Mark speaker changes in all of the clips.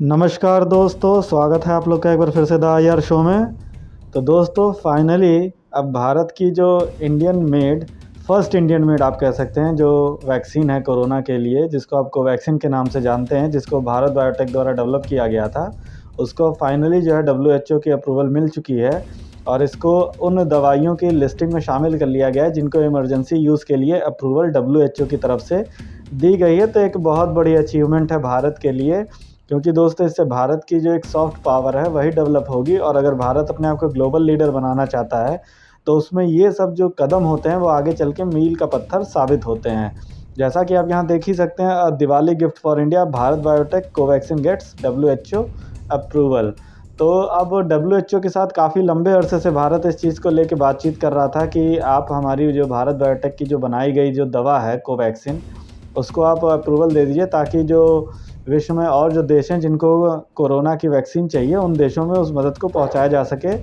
Speaker 1: नमस्कार दोस्तों, स्वागत है आप लोग का एक बार फिर से द आईआर शो में। तो दोस्तों फाइनली अब भारत की जो फर्स्ट इंडियन मेड आप कह सकते हैं जो वैक्सीन है कोरोना के लिए, जिसको आप कोवैक्सीन के नाम से जानते हैं, जिसको भारत बायोटेक द्वारा डेवलप किया गया था, उसको फाइनली जो है डब्ल्यूएचओ की अप्रूवल मिल चुकी है और इसको उन दवाइयों की लिस्टिंग में शामिल कर लिया गया है जिनको इमरजेंसी यूज़ के लिए अप्रूवल डब्ल्यूएचओ की तरफ से दी गई है। तो एक बहुत बड़ी अचीवमेंट है भारत के लिए, क्योंकि दोस्तों इससे भारत की जो एक सॉफ्ट पावर है वही डेवलप होगी और अगर भारत अपने आप को ग्लोबल लीडर बनाना चाहता है तो उसमें ये सब जो कदम होते हैं वो आगे चल के मील का पत्थर साबित होते हैं। जैसा कि आप यहाँ देख ही सकते हैं, Diwali gift for India, Bharat biotech Covaxin gets WHO approval. तो अब डब्ल्यूएचओ के साथ काफ़ी लंबे अरसे से भारत इस चीज़ को लेकर बातचीत कर रहा था कि आप हमारी जो भारत बायोटेक की जो बनाई गई जो दवा है कोवैक्सीन, उसको आप अप्रूवल दे दीजिए ताकि जो विश्व में और जो देश हैं जिनको कोरोना की वैक्सीन चाहिए उन देशों में उस मदद को पहुंचाया जा सके।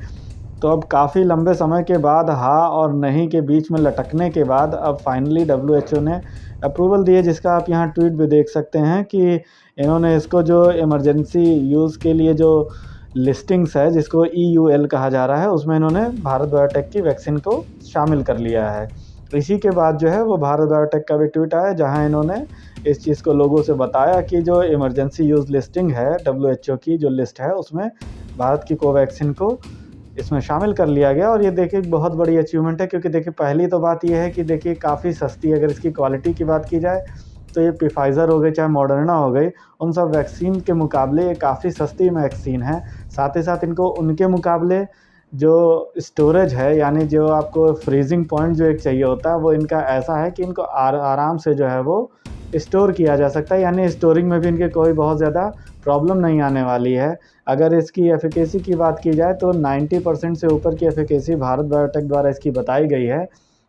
Speaker 1: तो अब काफ़ी लंबे समय के बाद हाँ और नहीं के बीच में लटकने के बाद अब फाइनली डब्ल्यूएचओ ने अप्रूवल दी है, जिसका आप यहाँ ट्वीट भी देख सकते हैं कि इन्होंने इसको जो इमरजेंसी यूज़ के लिए जो लिस्टिंग्स है जिसको EUL कहा जा रहा है उसमें इन्होंने भारत बायोटेक की वैक्सीन को शामिल कर लिया है। इसी के बाद जो है वो भारत बायोटेक का भी ट्वीट आया जहां इन्होंने इस चीज़ को लोगों से बताया कि जो इमरजेंसी यूज़ लिस्टिंग है डब्ल्यूएचओ की जो लिस्ट है उसमें भारत की कोवैक्सीन को इसमें शामिल कर लिया गया। और ये देखिए बहुत बड़ी अचीवमेंट है, क्योंकि देखिए पहली तो बात ये है कि देखिए काफ़ी सस्ती, अगर इसकी क्वालिटी की बात की जाए तो ये फाइज़र हो गई चाहे मॉडर्ना हो गई, उन सब वैक्सीन के मुकाबले ये काफ़ी सस्ती वैक्सीन है। साथ ही साथ इनको उनके मुकाबले जो स्टोरेज है, यानी जो आपको फ्रीजिंग पॉइंट जो एक चाहिए होता है, वो इनका ऐसा है कि इनको आराम से जो है वो स्टोर किया जा सकता है, यानी स्टोरिंग में भी इनके कोई बहुत ज़्यादा प्रॉब्लम नहीं आने वाली है। अगर इसकी एफिकेसी की बात की जाए तो 90% से ऊपर की एफिकेसी भारत बायोटेक द्वारा इसकी बताई गई है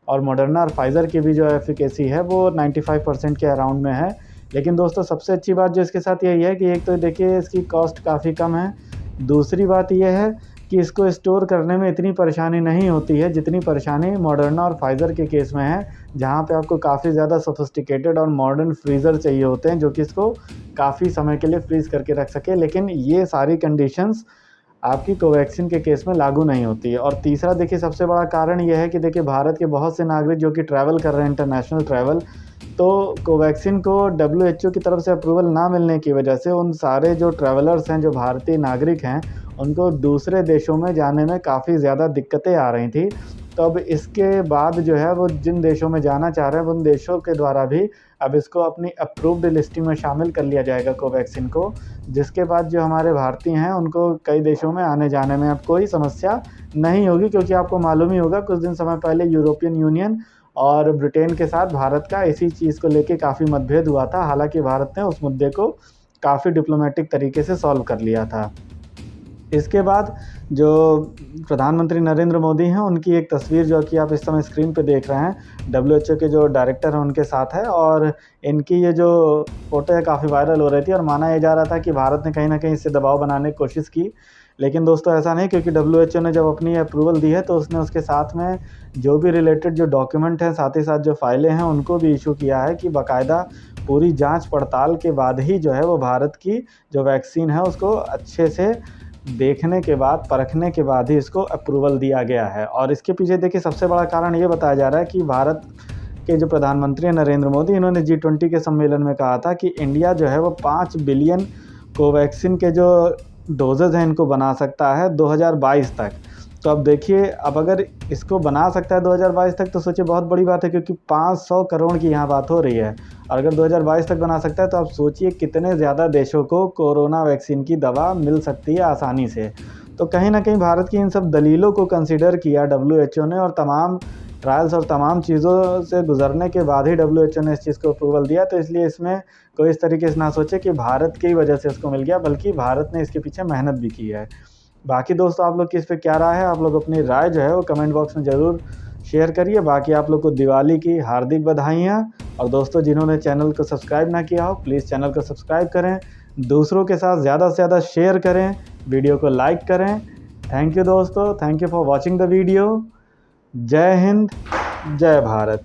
Speaker 1: और मॉडर्ना और फाइज़र की भी जो एफिकेसी है वो 95% के अराउंड में है। लेकिन दोस्तों सबसे अच्छी बात जो इसके साथ यही है कि एक तो देखिए इसकी कॉस्ट काफ़ी कम है, दूसरी बात यह है कि इसको स्टोर करने में इतनी परेशानी नहीं होती है जितनी परेशानी मॉडर्ना और फाइज़र के केस में है, जहाँ पे आपको काफ़ी ज़्यादा सोफिस्टिकेटेड और मॉडर्न फ्रीज़र चाहिए होते हैं जो कि इसको काफ़ी समय के लिए फ्रीज़ करके रख सके। लेकिन ये सारी कंडीशंस आपकी कोवैक्सीन के केस में लागू नहीं होती है। और तीसरा देखिए सबसे बड़ा कारण ये है कि देखिए भारत के बहुत से नागरिक जो कि ट्रैवल कर रहे हैं, इंटरनेशनल ट्रैवल, तो कोवैक्सीन को डब्ल्यूएचओ की तरफ से अप्रूवल ना मिलने की वजह से उन सारे जो ट्रैवलर्स हैं, जो भारतीय नागरिक हैं, उनको दूसरे देशों में जाने में काफ़ी ज़्यादा दिक्कतें आ रही थी। तो अब इसके बाद जो है वो जिन देशों में जाना चाह रहे हैं उन देशों के द्वारा भी अब इसको अपनी अप्रूव्ड लिस्टिंग में शामिल कर लिया जाएगा कोवैक्सीन को, जिसके बाद जो हमारे भारतीय हैं उनको कई देशों में आने जाने में अब कोई समस्या नहीं होगी। क्योंकि आपको मालूम ही होगा कुछ दिन समय पहले यूरोपियन यूनियन और ब्रिटेन के साथ भारत का इसी चीज़ को लेके काफ़ी मतभेद हुआ था। हालांकि भारत ने उस मुद्दे को काफ़ी डिप्लोमेटिक तरीके से सॉल्व कर लिया था। इसके बाद जो प्रधानमंत्री नरेंद्र मोदी हैं उनकी एक तस्वीर जो कि आप इस समय स्क्रीन पे देख रहे हैं, डब्ल्यूएचओ के जो डायरेक्टर हैं उनके साथ है और इनकी ये जो फ़ोटो है काफ़ी वायरल हो रही थी और माना ये जा रहा था कि भारत ने कहीं ना कहीं इससे दबाव बनाने की कोशिश की। लेकिन दोस्तों ऐसा नहीं, क्योंकि डब्ल्यूएचओ ने जब अपनी अप्रूवल दी है तो उसने उसके साथ में जो भी रिलेटेड जो डॉक्यूमेंट हैं, साथ ही साथ जो फाइलें हैं, उनको भी इशू किया है कि बाकायदा पूरी जाँच पड़ताल के बाद ही जो है वो भारत की जो वैक्सीन है उसको अच्छे से देखने के बाद, परखने के बाद ही इसको अप्रूवल दिया गया है। और इसके पीछे देखिए सबसे बड़ा कारण ये बताया जा रहा है कि भारत के जो प्रधानमंत्री हैं नरेंद्र मोदी, इन्होंने G20 के सम्मेलन में कहा था कि इंडिया जो है वो 5 बिलियन कोवैक्सीन के जो डोजेज़ हैं इनको बना सकता है 2022 तक। तो अब देखिए, अब अगर इसको बना सकता है 2022 तक तो सोचिए बहुत बड़ी बात है, क्योंकि 500 करोड़ की यहाँ बात हो रही है। और अगर 2022 तक बना सकता है तो आप सोचिए कितने ज़्यादा देशों को कोरोना वैक्सीन की दवा मिल सकती है आसानी से। तो कहीं ना कहीं भारत की इन सब दलीलों को कंसिडर किया डब्ल्यूएचओ ने और तमाम ट्रायल्स और तमाम चीज़ों से गुजरने के बाद ही डब्ल्यूएचओ ने इस चीज़ को अप्रूवल दिया। तो इसलिए इसमें कोई इस तरीके से ना सोचे कि भारत की वजह से इसको मिल गया, बल्कि भारत ने इसके पीछे मेहनत भी की है। बाकी दोस्तों आप लोग की इस पर क्या राय है, आप लोग अपनी राय जो है वो कमेंट बॉक्स में ज़रूर शेयर करिए। बाकी आप लोग को दिवाली की हार्दिक बधाइयाँ। और दोस्तों जिन्होंने चैनल को सब्सक्राइब ना किया हो प्लीज़ चैनल को सब्सक्राइब करें, दूसरों के साथ ज़्यादा से ज़्यादा शेयर करें, वीडियो को लाइक करें। थैंक यू दोस्तों, thank you for watching the video. जय हिंद, जय भारत।